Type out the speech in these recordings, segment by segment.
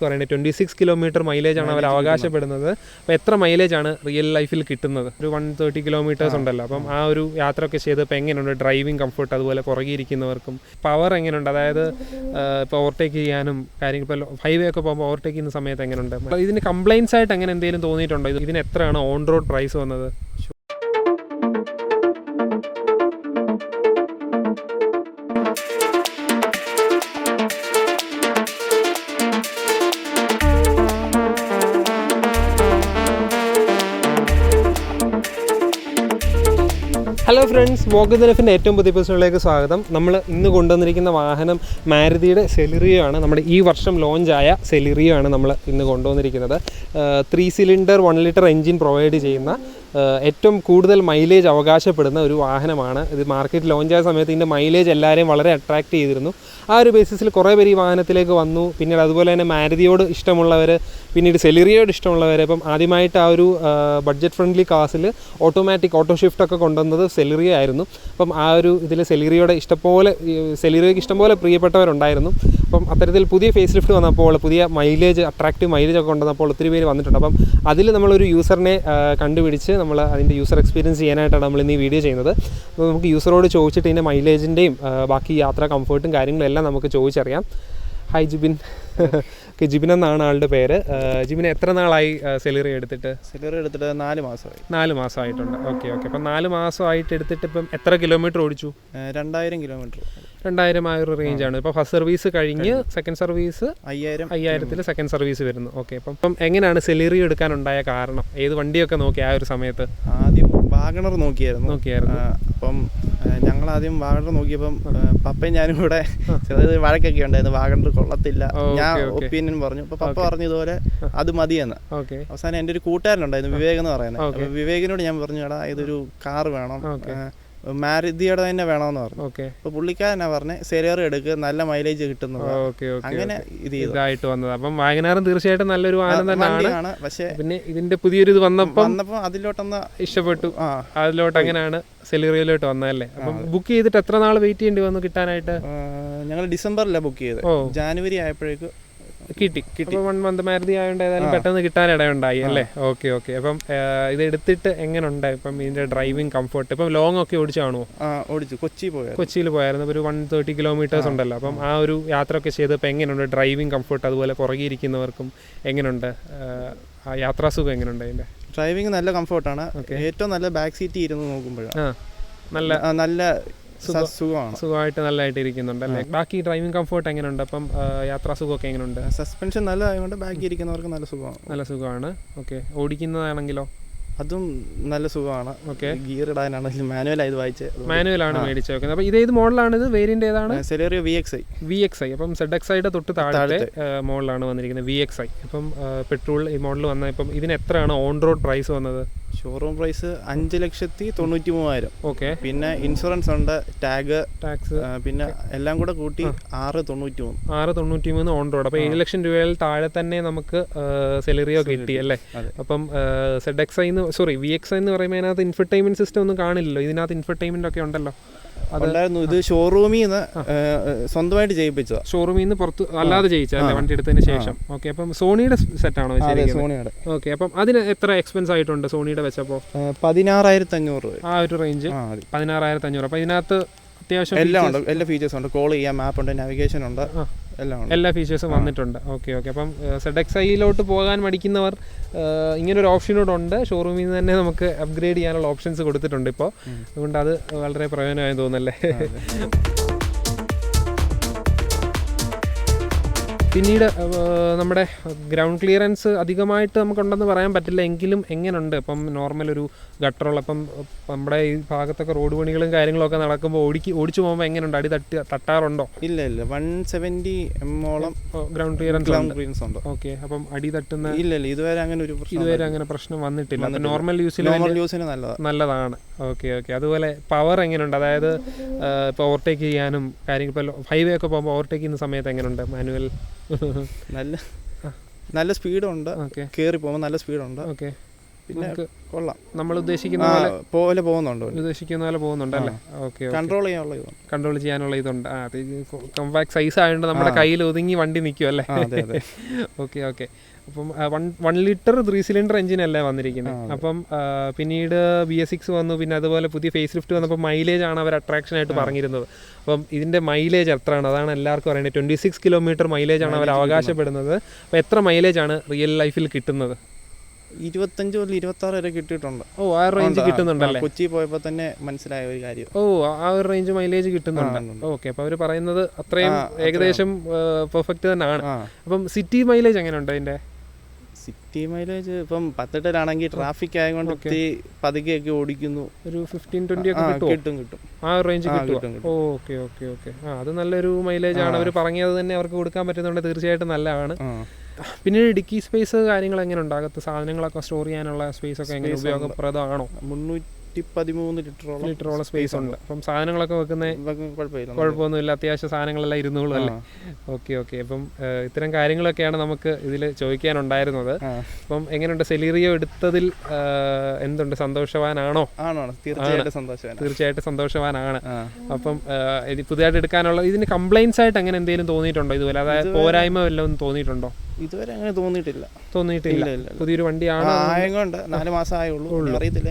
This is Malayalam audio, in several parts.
പറയുന്നത് 26 കിലോമീറ്റർ മൈലേജാണ് അവർ അവകാശപ്പെടുന്നത്. അപ്പോൾ എത്ര മൈലേജാണ് റിയൽ ലൈഫിൽ കിട്ടുന്നത്? ഒരു 130 കിലോമീറ്റേഴ്സ് ഉണ്ടല്ലോ. അപ്പം ആ ഒരു യാത്രയൊക്കെ ചെയ്തപ്പോൾ എങ്ങനെയുണ്ട് ഡ്രൈവിംഗ് കംഫർട്ട്, അതുപോലെ പുറകിരിക്കുന്നവർക്കും പവർ എങ്ങനെയുണ്ട്? അതായത് ഇപ്പോൾ ഓവർടേക്ക് ചെയ്യാനും കാര്യങ്ങൾ, ഇപ്പോൾ ഹൈവേ ഒക്കെ പോകുമ്പോൾ ഓവർടേക്ക് ചെയ്യുന്ന സമയത്ത് എങ്ങനെയുണ്ട്? അപ്പോൾ ഇതിന് കംപ്ലയിൻസ് ആയിട്ട് അങ്ങനെ എന്തെങ്കിലും തോന്നിയിട്ടുണ്ടോ? ഇതിന് എത്രയാണ് ഓൺ റോഡ് പ്രൈസ് വന്നത്? ഹലോ ഫ്രണ്ട്സ്, വോക്ക് ദ ലൈഫിൻ്റെ ഏറ്റവും പുതിയ എപ്പിസോഡിലേക്ക് സ്വാഗതം. നമ്മൾ ഇന്ന് കൊണ്ടുവന്നിരിക്കുന്ന വാഹനം മാരുതിയുടെ സെലിറിയോ ആണ്. നമ്മുടെ ഈ വർഷം ലോഞ്ചായ സെലിറിയോ ആണ് നമ്മൾ ഇന്ന് കൊണ്ടുവന്നിരിക്കുന്നത്. 3 സിലിണ്ടർ 1 ലിറ്റർ എൻജിൻ പ്രൊവൈഡ് ചെയ്യുന്ന ഏറ്റവും കൂടുതൽ മൈലേജ് അവകാശപ്പെടുന്ന ഒരു വാഹനമാണ് ഇത്. മാർക്കറ്റ് ലോഞ്ചായ സമയത്ത് ഇതിൻ്റെ മൈലേജ് എല്ലാവരെയും വളരെ അട്രാക്റ്റ് ചെയ്തിരുന്നു. ആ ഒരു ബേസിസിൽ കുറേ പേര് ഈ വാഹനത്തിലേക്ക് വന്നു. പിന്നീട് അതുപോലെ തന്നെ മാരുതിയോട് ഇഷ്ടമുള്ളവർ, പിന്നീട് സെലിറിയോട് ഇഷ്ടമുള്ളവർ. ഇപ്പം ആദ്യമായിട്ട് ആ ഒരു budget friendly castle automatic auto shift ഒക്കെ കൊണ്ടുവന്നത് സെലിറിയോ ആയിരുന്നു. അപ്പം ആ ഒരു ഇതിൽ സെലിറിയോയ്ക്ക് ഇഷ്ടംപോലെ പ്രിയപ്പെട്ടവരുണ്ടായിരുന്നു. അപ്പം അത്തരത്തിൽ പുതിയ ഫേസ് ലിഫ്റ്റ് വന്നപ്പോൾ, പുതിയ അട്രാക്റ്റീവ് മൈലേജ് ഒക്കെ കൊണ്ടുവന്നപ്പോൾ ഒത്തിരി പേര് വന്നിട്ടുണ്ട്. അപ്പം അതിൽ നമ്മളൊരു യൂസറിനെ കണ്ടുപിടിച്ച് നമ്മൾ അതിൻ്റെ യൂസർ എക്സ്പീരിയൻസ് ചെയ്യാനായിട്ടാണ് നമ്മൾ ഇന്ന് ഈ വീഡിയോ ചെയ്യുന്നത്. അപ്പോൾ നമുക്ക് യൂസറോട് ചോദിച്ചിട്ട് ഇതിൻ്റെ മൈലേജിൻ്റെയും ബാക്കി യാത്രാ കംഫർട്ടും കാര്യങ്ങളെല്ലാം നമുക്ക് ചോദിച്ചറിയാം. ഹായ് ജിബിൻ. ജിബിൻ എന്നാണ് ആളുടെ പേര്. ജിബിൻ എത്ര നാളായി സെലിറിയോ എടുത്തിട്ട്? 4 മാസമായി. 4 മാസമായിട്ടുണ്ട്. ഓക്കെ. അപ്പം 4 മാസമായിട്ട് എടുത്തിട്ട് ഇപ്പം എത്ര കിലോമീറ്റർ ഓടിച്ചു? 2000 കിലോമീറ്റർ. 2000 ആ ഒരു റേഞ്ചാണ്. ഇപ്പോൾ ഫസ്റ്റ് സർവീസ് കഴിഞ്ഞ് സെക്കൻഡ് സർവീസ് 5000 സെക്കൻഡ് സർവീസ് വരുന്നു. ഓക്കെ. അപ്പം എങ്ങനെയാണ് സെലിറിയോ എടുക്കാനുണ്ടായ കാരണം? ഏത് വണ്ടിയൊക്കെ നോക്കി ആ ഒരു സമയത്ത്? ആദ്യം വാഗണർ നോക്കിയായിരുന്നു. അപ്പം ഞങ്ങളാദ്യം വാഗണർ നോക്കിയപ്പം പപ്പയും ഞാനും കൂടെ ചെറിയ വഴക്കൊക്കെ ഉണ്ടായിരുന്നു. വാഗണർ കൊള്ളത്തില്ല, ഞാൻ ഒപ്പീനിയൻ പറഞ്ഞു. അപ്പൊ പപ്പ പറഞ്ഞു ഇതുപോലെ അത് മതിയെന്ന്. അവസാനം എൻ്റെ ഒരു കൂട്ടുകാരനുണ്ടായിരുന്നു, വിവേക് എന്ന് പറയുന്നത്. വിവേകിനോട് ഞാൻ പറഞ്ഞു, എടാ ഇതൊരു കാർ വേണം, മാരുതിയുടെ തന്നെ വേണമെന്ന് പറഞ്ഞു. അപ്പൊ പുള്ളിക്കാരനാ പറഞ്ഞ സെലിറിയോ എടുക്കുക, നല്ല മൈലേജ് കിട്ടുന്നത്. അങ്ങനെ ഇതായിട്ട് വന്നത്. അപ്പം വാഗനാറും തീർച്ചയായിട്ടും നല്ലൊരു വാഹനം തന്നെയാണ്. പക്ഷേ പിന്നെ ഇതിന്റെ പുതിയൊരു ഇത് വന്നപ്പോൾ അതിലോട്ടൊന്ന് ഇഷ്ടപ്പെട്ടു. അതിലോട്ട് അങ്ങനെയാണ് സെലിറിയോയിലോട്ട് വന്നതല്ലേ? അപ്പം ബുക്ക് ചെയ്തിട്ട് എത്ര നാൾ വെയിറ്റ് ചെയ്യേണ്ടി വന്നു കിട്ടാനായിട്ട്? ഞങ്ങൾ ഡിസംബറിലാണ് ബുക്ക് ചെയ്തത്. ജാനുവരി ആയപ്പോഴേക്ക് കിട്ടി. 1 മന്ത് മാരുതി ആയതുകൊണ്ട് ഏതായാലും പെട്ടെന്ന് കിട്ടാനിടയുണ്ടായി അല്ലേ? ഓക്കെ. അപ്പം ഇത് എടുത്തിട്ട് എങ്ങനെയുണ്ട് ഇപ്പം ഇതിന്റെ ഡ്രൈവിംഗ് കംഫർട്ട്? ഇപ്പം ലോങ് ഒക്കെ ഓടിച്ചാണോ? ഓടിച്ചു. കൊച്ചിയിൽ പോയായിരുന്നു. ഒരു 130 കിലോമീറ്റേഴ്സ് ഉണ്ടല്ലോ. അപ്പം ആ ഒരു യാത്രയൊക്കെ ചെയ്തപ്പോൾ എങ്ങനെയുണ്ട് ഡ്രൈവിംഗ് കംഫർട്ട്, അതുപോലെ പുറകിരിക്കുന്നവർക്കും എങ്ങനെയുണ്ട്? യാത്രാസുഖം എങ്ങനെയുണ്ട് അതിന്റെ? ഡ്രൈവിംഗ് നല്ല കംഫർട്ടാണ്. ഏറ്റവും നല്ല ബാക്ക് സീറ്റ് ഇരുന്ന് നോക്കുമ്പോഴാണ് നല്ല സുഖമായിട്ട് നല്ലതായിട്ട് ഇരിക്കുന്നുണ്ട് അല്ലേ? ബാക്കി ഡ്രൈവിംഗ് കംഫർട്ട് എങ്ങനെയുണ്ട്? അപ്പം യാത്രാസുഖമൊക്കെ എങ്ങനെയുണ്ട്? സസ്പെൻഷൻ നല്ലതായതുകൊണ്ട് ബാക്കി ഇരിക്കുന്നവർക്ക് നല്ല സുഖമാണ്. ഓക്കെ. ഓടിക്കുന്നതാണെങ്കിലോ? അതും നല്ല സുഖമാണ്. ഓക്കെ. ഗിയർ ഇടാനാണെങ്കിലും മാനുവലാണ് മേടിച്ച് വെക്കുന്നത്. അപ്പോൾ ഇതേത് മോഡലാണ്? ഇത് വേരിയന്റ് ഏതാണ്? സെലിറിയോ VXi. അപ്പം ZXiയുടെ തൊട്ട് താഴത്തെ മോഡലാണ് വന്നിരിക്കുന്നത്, VXi. അപ്പം പെട്രോൾ ഈ മോഡൽ വന്ന ഇപ്പം ഇതിന് എത്രയാണ് ഓൺ റോഡ് പ്രൈസ് വന്നത്? Showroom price 5,93,000. ഓക്കെ. പിന്നെ ഇൻഷുറൻസ് ഉണ്ട്, ടാക്സ്, പിന്നെ എല്ലാം കൂടെ കൂട്ടി 693 ഓൺ റോഡ്. അപ്പോൾ 7 ലക്ഷം രൂപയിൽ താഴെ തന്നെ നമുക്ക് സെലിറിയോ കിട്ടി അല്ലേ? അപ്പം VXi എന്ന് പറയുമ്പോൾ അതിനകത്ത് ഇൻഫർടൈൻമെന്റ് സിസ്റ്റം ഒന്നും കാണില്ലല്ലോ. ഇതിനകത്ത് ഇൻഫർടൈൻമെന്റ് ഒക്കെ ഉണ്ടല്ലോ. ഉണ്ടായിരുന്നു. ഇത് ഷോറൂമിൽ നിന്ന് സ്വന്തമായിട്ട് ചെയ്യിപ്പിച്ചതാ. ഷോറൂമിൽ നിന്ന് പുറത്ത് അല്ലാതെ ചെയ്യിച്ചല്ലേ വണ്ടി എടുത്തതിന് ശേഷം? ഓക്കെ. അപ്പം സോണിയുടെ സെറ്റാണോ? സോണിയുടെ. ഓക്കെ. അപ്പം അതിന് എത്ര എക്സ്പെൻസ് ആയിട്ടുണ്ട് സോണിയുടെ വെച്ചപ്പോൾ? 16,500 ആ ഒരു റേഞ്ച്. 16,500. അപ്പം ഇതിനകത്ത് അത്യാവശ്യം എല്ലാ ഫീച്ചേഴ്സും ഉണ്ട്. കോൾ ചെയ്യാൻ, മാപ്പ് ഉണ്ട്, നാവിഗേഷൻ ഉണ്ട്, എല്ലാ ഫീച്ചേഴ്സും വന്നിട്ടുണ്ട്. ഓക്കെ. അപ്പം ZXiയിലോട്ട് പോകാൻ മടിക്കുന്നവർ ഇങ്ങനൊരു ഓപ്ഷനോടുണ്ട്. ഷോറൂമിൽ നിന്ന് തന്നെ നമുക്ക് അപ്ഗ്രേഡ് ചെയ്യാനുള്ള ഓപ്ഷൻസ് കൊടുത്തിട്ടുണ്ട് ഇപ്പോൾ. അതുകൊണ്ട് അത് വളരെ പ്രയോജനമായി തോന്നുന്നല്ലേ? പിന്നീട് നമ്മുടെ ഗ്രൗണ്ട് ക്ലിയറൻസ് അധികമായിട്ട് നമുക്കുണ്ടെന്ന് പറയാൻ പറ്റില്ല. എങ്കിലും എങ്ങനെയുണ്ട് ഇപ്പം നോർമൽ ഒരു ഗട്ടറുള്ള, ഇപ്പം നമ്മുടെ ഈ ഭാഗത്തൊക്കെ റോഡ് പണികളും കാര്യങ്ങളൊക്കെ നടക്കുമ്പോൾ ഓടിച്ചു പോകുമ്പോൾ എങ്ങനെയുണ്ട്? അടി തട്ടാറുണ്ടോ? ഇല്ല. 170 mm ഗ്രൗണ്ട് ക്ലിയറൻസ് ഉണ്ട്. ഓക്കെ. അപ്പം അടി തട്ടുന്ന ഇല്ല. ഇതുവരെ അങ്ങനെ പ്രശ്നം വന്നിട്ടില്ല. നോർമൽ യൂസിന് നല്ലതാണ്. ഓക്കെ. അതുപോലെ പവർ എങ്ങനെയുണ്ട്? അതായത് ഇപ്പോൾ ഓവർടേക്ക് ചെയ്യാനും കാര്യങ്ങൾ, ഇപ്പോൾ ഹൈവേ ഒക്കെ പോകുമ്പോൾ ഓവർടേക്ക് ചെയ്യുന്ന സമയത്ത് എങ്ങനെയുണ്ട് മാനുവൽ? നല്ല സ്പീഡുണ്ട്. കയറി പോകുമ്പോൾ നല്ല സ്പീഡുണ്ട്. ഓക്കെ. പിന്നെ കൊള്ളാം, നമ്മൾ ഉദ്ദേശിക്കുന്ന പോലെ പോകുന്നുണ്ട്, അല്ലേ? ഓക്കെ, കൺട്രോൾ ചെയ്യാനുള്ള ഇതുണ്ട്. അത് കോമ്പാക്ട് സൈസ് ആയതുകൊണ്ട് നമ്മുടെ കയ്യിൽ ഒതുങ്ങി വണ്ടി നിൽക്കും അല്ലേ? Okay okay. അപ്പം 1 ലിറ്റർ 3 സിലിണ്ടർ എഞ്ചിനല്ലേ വന്നിരിക്കുന്നത്. അപ്പം പിന്നീട് BS6 വന്നു, പിന്നെ അതുപോലെ പുതിയ ഫേസ് ലിഫ്റ്റ് വന്നപ്പോൾ മൈലേജ് ആണ് അവർ അട്രാക്ഷൻ ആയിട്ട് പറഞ്ഞിരുന്നത്. അപ്പം ഇതിൻ്റെ മൈലേജ് എത്രയാണ്? അതാണ് എല്ലാവർക്കും അറിയേണ്ടത്. 26 കിലോമീറ്റർ മൈലേജ് ആണ് അവർ അവകാശപ്പെടുന്നത്. അപ്പോൾ എത്ര മൈലേജ് ആണ് റിയൽ ലൈഫിൽ കിട്ടുന്നത്? 25 മുതൽ 26 വരെ കിട്ടിയിട്ടുണ്ട്. ഓ, ആ റേഞ്ച് കിട്ടുന്നുണ്ടല്ലേ? കൊച്ചി പോയപ്പോൾ തന്നെ മനസ്സിലായ ഒരു കാര്യം. ഓ, ആ ഒരു റേഞ്ച് മൈലേജ് കിട്ടുന്നുണ്ട്. ഓക്കെ, അപ്പോൾ അവർ പറയുന്നത് അത്രയും ഏകദേശം പെർഫെക്റ്റ് തന്നെയാണ്. അപ്പം സിറ്റി മൈലേജ് എങ്ങനെയുണ്ട് അതിൻ്റെ? സിറ്റി മൈലേജ് ഇപ്പം 18 ട്രാഫിക് ആയതുകൊണ്ട് ഒത്തിരി പതുക്കെയൊക്കെ ഓടിക്കുന്നു. ഒരു 15-20 ഒക്കെ കിട്ടും. ആ റേഞ്ച് കിട്ടും. Okay okay okay. അത് നല്ലൊരു മൈലേജ് ആണ്. അവർ പറഞ്ഞത് തന്നെ അവർക്ക് കൊടുക്കാൻ പറ്റുന്നുണ്ട്. തീർച്ചയായിട്ടും നല്ലതാണ്. പിന്നീട് ഡിക്കി സ്പേസ് കാര്യങ്ങൾ എങ്ങനെ ഉണ്ടാകത്ത്? സാധനങ്ങളൊക്കെ സ്റ്റോർ ചെയ്യാനുള്ള സ്പേസ് ഒക്കെ എങ്ങനെ ഉപയോഗപ്രദമാണോ? 313 ലിറ്ററോളം സ്പേസ് ഉണ്ട്. അപ്പം സാധനങ്ങളൊക്കെ കുഴപ്പമൊന്നുമില്ല, അത്യാവശ്യം സാധനങ്ങളെല്ലാം ഇരുന്നോളും അല്ലേ? Okay okay. അപ്പം ഇത്തരം കാര്യങ്ങളൊക്കെയാണ് നമുക്ക് ഇതിൽ ചോദിക്കാനുണ്ടായിരുന്നത്. അപ്പം എങ്ങനെയുണ്ട് സെലീറിയോ എടുത്തതിൽ? എന്തുണ്ട്, സന്തോഷവാനാണോ? തീർച്ചയായിട്ടും സന്തോഷവാനാണ്. അപ്പം ഇത് പുതിയതായിട്ട് എടുക്കാനുള്ള ഇതിന് കംപ്ലൈൻസ് ആയിട്ട് അങ്ങനെ എന്തെങ്കിലും തോന്നിയിട്ടുണ്ടോ ഇതുപോലെ? അതായത് പോരായ്മ വല്ലതും തോന്നിയിട്ടുണ്ടോ? ഇതുവരെ അങ്ങനെ തോന്നിയിട്ടില്ല. പുതിയൊരു വണ്ടിയാണ്, 4 മാസം ആയുള്ളൂ, അറിയത്തില്ല.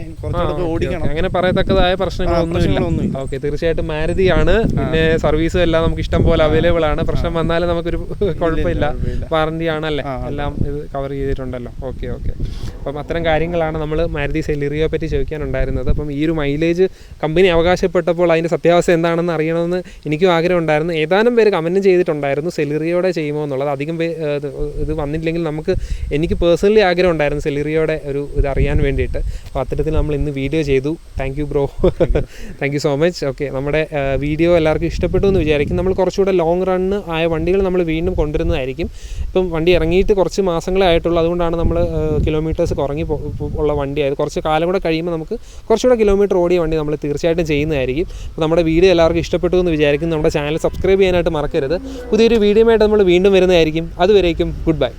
അങ്ങനെ പറയത്തക്കതായ പ്രശ്നങ്ങളൊന്നുമില്ല. ഓക്കെ, തീർച്ചയായിട്ടും മാരുതിയാണ്. പിന്നെ സർവീസും എല്ലാം നമുക്ക് ഇഷ്ടം പോലെ അവൈലബിൾ ആണ്. പ്രശ്നം വന്നാലും നമുക്കൊരു കുഴപ്പമില്ല, വാറന്റി ആണല്ലേ, എല്ലാം ഇത് കവർ ചെയ്തിട്ടുണ്ടല്ലോ. Okay okay. അപ്പം അത്തരം കാര്യങ്ങളാണ് നമ്മൾ മാരുതി സെലീറിയോയെ പറ്റി ചോദിക്കാനുണ്ടായിരുന്നത്. അപ്പം ഈ ഒരു മൈലേജ് കമ്പനി അവകാശപ്പെട്ടപ്പോൾ അതിൻ്റെ സത്യാവസ്ഥ എന്താണെന്ന് അറിയണമെന്ന് എനിക്കും ആഗ്രഹം ഉണ്ടായിരുന്നു. ഏതാനും പേര് കമൻറ്റ് ചെയ്തിട്ടുണ്ടായിരുന്നു സെലീറിയോടെ ചെയ്യുമോ എന്നുള്ളത്. അധികം ഇത് വന്നില്ലെങ്കിൽ എനിക്ക് പേഴ്സണലി ആഗ്രഹം ഉണ്ടായിരുന്നു സെലീറിയോടെ ഒരു ഇത് അറിയാൻ വേണ്ടിയിട്ട്. അപ്പോൾ അത്തരത്തിൽ നമ്മൾ ഇന്ന് വീഡിയോ ചെയ്തു. Thank you bro, thank you so much. Okay, നമ്മുടെ വീഡിയോ എല്ലാവർക്കും ഇഷ്ടപ്പെട്ടു എന്ന് വിചാരിക്കും. നമ്മൾ കുറച്ചുകൂടെ ലോങ് റണ്ണ് ആയ വണ്ടികൾ നമ്മൾ വീണ്ടും കൊണ്ടുവരുന്നതായിരിക്കും. ഇപ്പം വണ്ടി ഇറങ്ങിയിട്ട് കുറച്ച് മാസങ്ങളെ ആയിട്ടുള്ളൂ, അതുകൊണ്ടാണ് നമ്മൾ കിലോമീറ്റേഴ്സ് കുറഞ്ഞ് ഉള്ള വണ്ടിയായത്. കുറച്ച് കാലം കൂടെ കഴിയുമ്പോൾ നമുക്ക് കുറച്ചുകൂടെ കിലോമീറ്റർ ഓടിയ വണ്ടി നമ്മൾ തീർച്ചയായിട്ടും ചെയ്യുന്നതായിരിക്കും. അപ്പോൾ നമ്മുടെ വീഡിയോ എല്ലാവർക്കും ഇഷ്ടപ്പെട്ടു എന്ന് വിചാരിക്കും. നമ്മുടെ ചാനൽ സബ്സ്ക്രൈബ് ചെയ്യാനായിട്ട് മറക്കരുത്. പുതിയൊരു വീഡിയോ ആയിട്ട് നമ്മൾ വീണ്ടും വരുന്നതായിരിക്കും. അതുവരേക്കും ഗുഡ് ബൈ.